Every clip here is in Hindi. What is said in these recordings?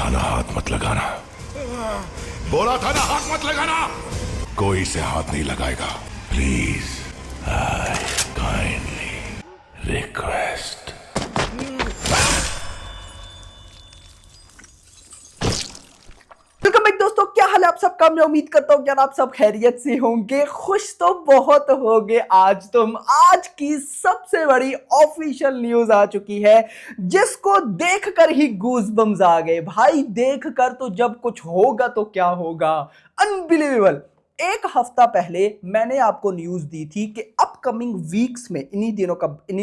था ना हाथ मत लगाना, बोला था ना हाथ मत लगाना। कोई इसे हाथ नहीं लगाएगा। Please, I kindly request. Welcome back दोस्तों, क्या हाल है आप सबका। मैं उम्मीद करता हूँ कि आप सब खैरियत से होंगे, खुश तो बहुत होंगे। आज की सबसे बड़ी ऑफिशियल न्यूज आ चुकी है, जिसको देखकर ही गूज़बम्स आ गए भाई। देखकर तो जब कुछ होगा तो क्या होगा, अनबिलीवेबल। एक हफ्ता पहले मैंने आपको न्यूज दी थी कि अपकमिंग वीक्स में, इन्हीं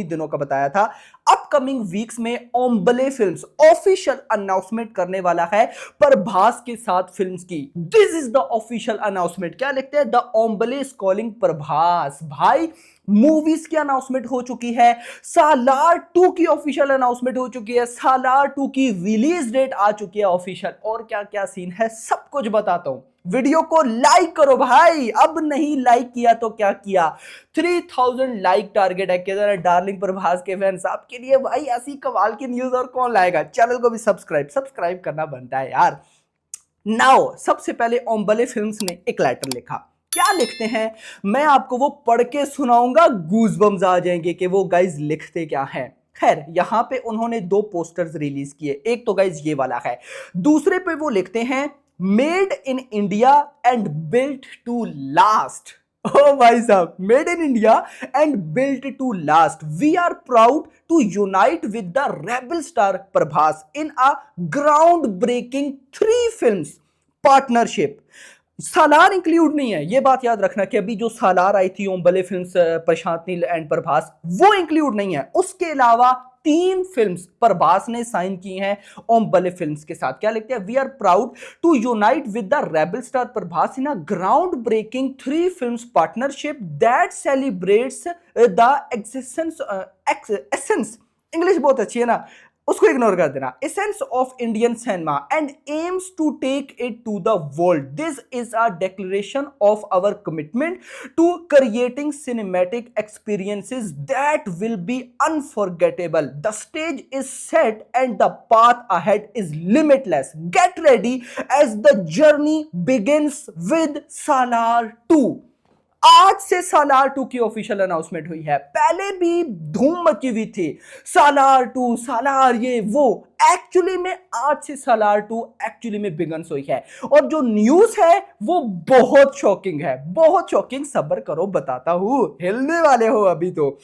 दिनों का बताया था, अपकमिंग वीक्स में ओम्बले फिल्म्स ऑफिशियल अनाउंसमेंट करने वाला है प्रभास के साथ फिल्म्स की। This is the official announcement. क्या लिखते हैं, the Omble is calling Prabhas. भाई मूवीज की अनाउंसमेंट हो चुकी है, सालार 2 की ऑफिशियल अनाउंसमेंट हो चुकी है, सालार 2 की रिलीज डेट आ चुकी है ऑफिशियल, और क्या क्या सीन है सब कुछ बताता हूं। वीडियो को लाइक करो भाई, अब नहीं लाइक किया तो क्या किया। 3000 लाइक टारगेट है। किधर डार्लिंग प्रभास के फैंस, आपके लिए भाई ऐसी कमाल की न्यूज और कौन लाएगा। चैनल को भी सब्सक्राइब करना बनता है यार। नाउ सबसे पहले ओम्बले फिल्म्स ने एक लेटर लिखा। क्या लिखते हैं, मैं आपको वो पढ़ के सुनाऊंगा, गूज़बम्स आ जाएंगे कि वो गाइज लिखते क्या है। खैर, यहां पे उन्होंने 2 पोस्टर्स रिलीज किए। एक तो गाइज ये वाला है, दूसरे पे वो लिखते हैं made in India and built to last. ओ भाई साहब, made in India and built to last. We are proud to unite with the rebel star Prabhas in a ground breaking 3 films partnership. Salaar include नहीं है, ये बात याद रखना कि अभी जो सालार आई थी ओम्बले फिल्म्स, प्रशांत नील एंड प्रभास, वो इंक्लूड नहीं है। उसके अलावा 3 फिल्म्स प्रभास ने साइन की हैं ओम्बले फिल्म्स के साथ। क्या लिखते हैं, we are proud to unite with the rebel star Prabhas in a ground breaking 3 films partnership that celebrates the essence, English बहुत अच्छी है ना, उसको इग्नोर कर देना, essence of Indian cinema and aims to take it to the world. This is a declaration of our commitment to creating cinematic experiences that will be unforgettable. The stage is set and the path ahead is limitless. Get ready as the journey begins with Salaar 2। आज से सालार 2 की ऑफिशियल अनाउंसमेंट हुई है। पहले भी धूम मची हुई थी, सालार 2, सालार ये वो। एक्चुअली में आज से सालार 2 एक्चुअली में बिगन्स हुई है, और जो न्यूज है वो बहुत शॉकिंग है, बहुत शॉकिंग। सब्र करो, बताता हूं, हिलने वाले हो अभी तो।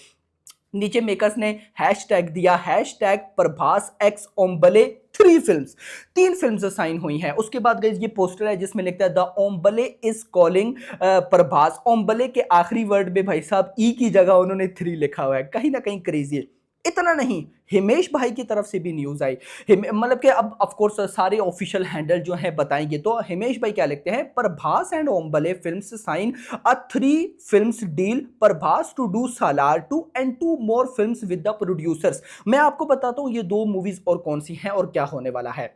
नीचे मेकर्स ने हैशटैग दिया, hashtag Prabhas x Hombale 3 films. 3 films sign हुई हैं। उसके बाद गाइस ये पोस्टर है जिसमें लिखता है the Omble is calling Prabhas. Omble के आखिरी वर्ड में भाई साहब ई की जगह उन्होंने 3 लिखा हुआ है, कहीं ना कहीं क्रेजी है। इतना नहीं, हिमेश भाई की तरफ से भी न्यूज आई। मतलब कि अब ऑफ कोर्स सारे ऑफिशियल हैंडल जो है बताएंगे, तो हिमेश भाई क्या लिखते हैं, Prabhas and Hombale films sign a 3 films deal, Prabhas to do Salaar 2 and 2 more films with the producers. मैं आपको बताता हूं ये 2 मूवीज और कौन सी हैं और क्या होने वाला है।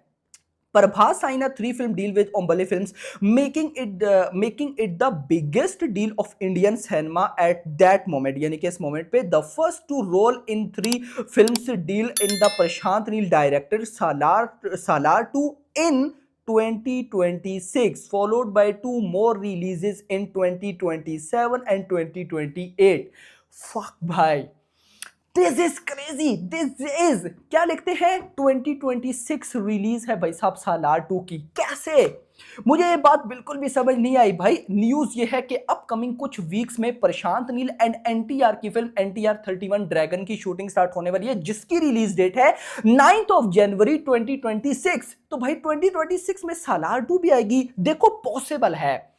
Prabhas signed a 3-film deal with Ombale Films, making it the biggest deal of Indian cinema at that moment. यानी कि इस मोमेंट पे the first to roll in 3 films deal in the Prashant Neel directed Salar 2 in 2026, followed by 2 more releases in 2027 and 2028. Fuck भाई, this is crazy, this is. क्या लिखते हैं, 2026 रिलीज है भाई साहब सालार 2 की। कैसे, मुझे ये बात बिल्कुल भी समझ नहीं आई भाई। न्यूज ये है कि अपकमिंग कुछ वीक्स में प्रशांत नील एंड एनटीआर की फिल्म NTR 31 ड्रैगन की शूटिंग स्टार्ट होने वाली है, जिसकी रिलीज डेट है 9th of January 2026। तो भाई 2026 में सालार 2 भी आएगी। देखो पॉसिबल है,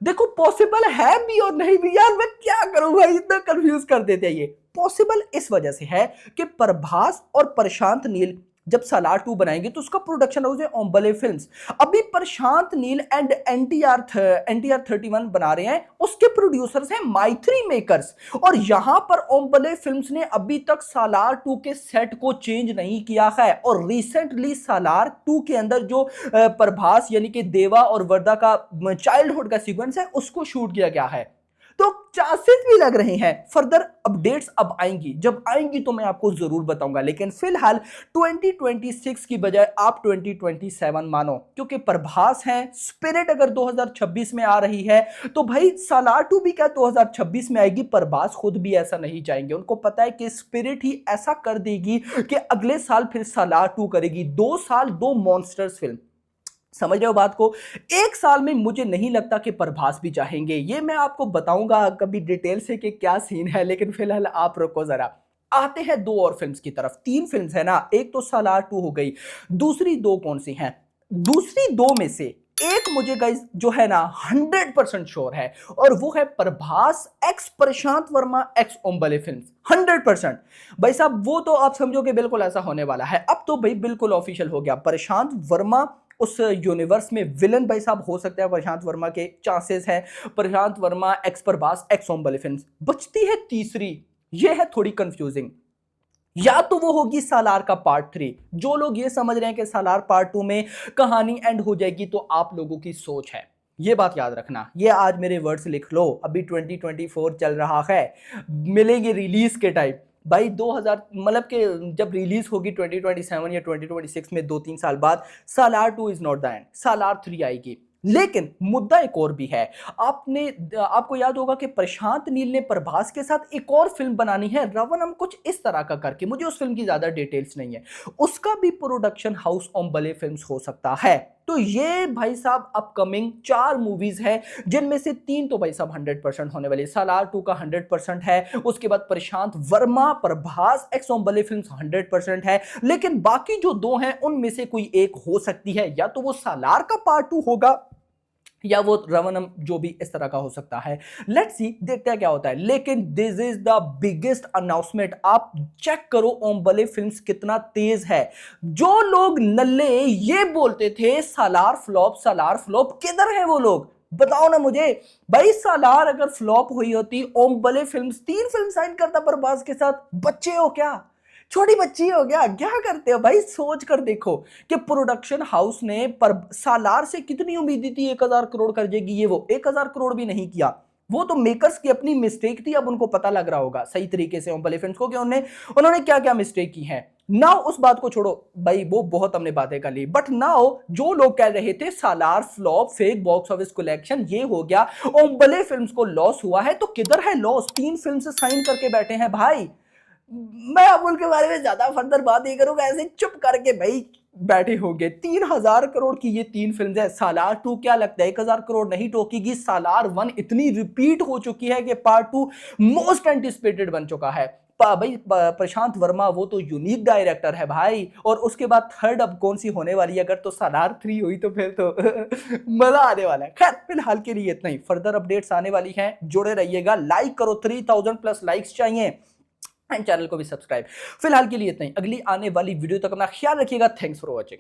देखो पॉसिबल है भी और नहीं भी। यार मैं क्या करूं भाई, इतना कंफ्यूज कर देते हैं। ये पॉसिबल इस वजह से है कि प्रभास और प्रशांत नील जब सालार 2 बनाएंगे तो उसका प्रोडक्शन हाउस है ओम्बले फिल्म्स। अभी प्रशांत नील एंड NTR 31 बना रहे हैं, उसके प्रोड्यूसर्स हैं माइथ्री मेकर्स। और यहां पर ओम्बले फिल्म्स ने अभी तक सालार 2 के सेट को चेंज नहीं किया है। और रिसेंटली सालार 2 के अंदर जो प्रभास यानी कि देवा और वर्दा का चाइल्डहुड का सीक्वेंस है, उसको शूट किया गया है। तो चांसेस भी लग रहे हैं। फर्दर अपडेट्स अब आएंगी, जब आएंगी तो मैं आपको जरूर बताऊंगा, लेकिन फिलहाल 2026 की बजाय आप 2027 मानो, क्योंकि प्रभास है, स्पिरिट अगर 2026 में आ रही है तो भाई सालार 2 भी क्या 2026 में आएगी। प्रभास खुद भी ऐसा नहीं चाहेंगे, उनको पता है कि स्पिरिट ही ऐसा कर देगी कि अगले साल फिर सालार 2 करेगी। 2 साल 2 मॉन्स्टर्स फिल्म, समझ रहे हो बात को। एक साल में मुझे नहीं लगता कि प्रभास भी चाहेंगे, ये मैं आपको बताऊंगा कभी डिटेल से कि क्या सीन है, लेकिन फिलहाल आप रुको जरा। आते हैं 2 और फिल्म्स की तरफ। 3 फिल्म्स है ना, एक तो सालार 2 हो गई, दूसरी 2 कौन सी हैं? दूसरी 2 में से एक मुझे गाइस जो है ना 100% श्योर है, और वो है प्रभास एक्स प्रशांत वर्मा एक्स ओम्बले फिल्म। 100% भाई साहब, वो तो आप समझो कि बिल्कुल ऐसा होने वाला है। अब तो भाई बिल्कुल ऑफिशियल हो गया, प्रशांत वर्मा उस यूनिवर्स में विलन भाई साहब हो सकता है। प्रशांत वर्मा के चांसेस हैं, Prashant Varma X Prabhas x Hombale film. बचती है तीसरी, ये है थोड़ी कंफ्यूजिंग, या तो वो होगी सालार का पार्ट 3। जो लोग ये समझ रहे हैं कि सालार पार्ट 2 में कहानी एंड हो जाएगी, तो आप लोगों की सोच है, ये बात याद रखना। ये आज मेरे वर्ड्स लिख लो, अभी 2024 चल रहा है, मिलेंगे रिलीज के टाइम भाई 2000 मतलब कि जब रिलीज होगी 2027 या 2026 में 2-3 साल बाद, सालार 2 इज नॉट द एंड, सालार 3 आएगी। लेकिन मुद्दा एक और भी है। आपको याद होगा कि प्रशांत नील ने प्रभास के साथ एक और फिल्म बनानी है, रवनम, कुछ इस तरह का करके, मुझे उस फिल्म की ज्यादा डिटेल्स नहीं है। उसका भी प्रोडक्शन हाउस ओम्बले फिल्म्स हो सकता है। तो ये भाई साहब अपकमिंग 4 मूवीज है, जिनमें से 3 तो भाई साहब 100% होने वाली। सालार 2 का 100% है, उसके बाद प्रशांत वर्मा प्रभास एक्स ओम्बले फिल्म्स 100% है, लेकिन बाकी जो 2 हैं उनमें से कोई एक हो सकती है, या तो वो सालार का पार्ट 2 होगा या वो रवनम, जो भी इस तरह का हो सकता है। लेट्स सी, देखते हैं क्या होता है। लेकिन this is the biggest announcement. आप चेक करो ओम्बले फिल्म्स कितना तेज है। जो लोग नल्ले ये बोलते थे सालार फ्लॉप, किधर है वो लोग? बताओ ना मुझे भाई। सालार अगर फ्लॉप हुई होती, ओम्बले फिल्म्स 3 फिल्म साइन करता प्रभास के साथ। बच्चे हो क्या? छोटी बच्ची हो गया? क्या करते हो भाई? सोच कर देखो कि प्रोडक्शन हाउस ने पर सालार से कितनी उम्मीद थी 1000 करोड़ कर जाएगी, ये वो 1000 करोड़ भी नहीं किया। वो तो मेकर्स की अपनी मिस्टेक थी, अब उनको पता लग रहा होगा सही तरीके से ओम्बले फिल्म्स को कि उन्होंने क्या क्या मिस्टेक की है। नाउ उस बात को छोड़ो भाई, वो बहुत हमने बातें कर ली, बट नाउ जो लोग कह रहे थे Salaar flop, fake box office collection, ये हो गया, ओम्बले फिल्म्स को लॉस हुआ है, तो किधर है लॉस? 3 फिल्म से साइन करके बैठे हैं भाई। मैं अमूल के बारे में ज्यादा फर्दर बात नहीं करूंगा, ऐसे चुप करके भाई बैठे होंगे। 3000 करोड़ की ये 3 फिल्म है। सालार 2 क्या लगता है 1000 करोड़ नहीं टोकेगी? सालार 1 इतनी रिपीट हो चुकी है कि पार्ट 2 मोस्ट एंटिसिपेटेड बन चुका है। भाई प्रशांत वर्मा वो तो यूनिक डायरेक्टर है भाई, और उसके बाद थर्ड अब कौन सी होने वाली है? अगर तो सालार 3 हुई तो फिर तो मजा आने वाला है। खैर फिलहाल के लिए इतना ही, फर्दर अपडेट्स आने वाली हैं, जुड़े रहिएगा, लाइक करो, 3000+ लाइक्स चाहिए, चैनल को भी सब्सक्राइब। फिलहाल के लिए इतना ही, अगली आने वाली वीडियो तक अपना ख्याल रखिएगा। Thanks for watching.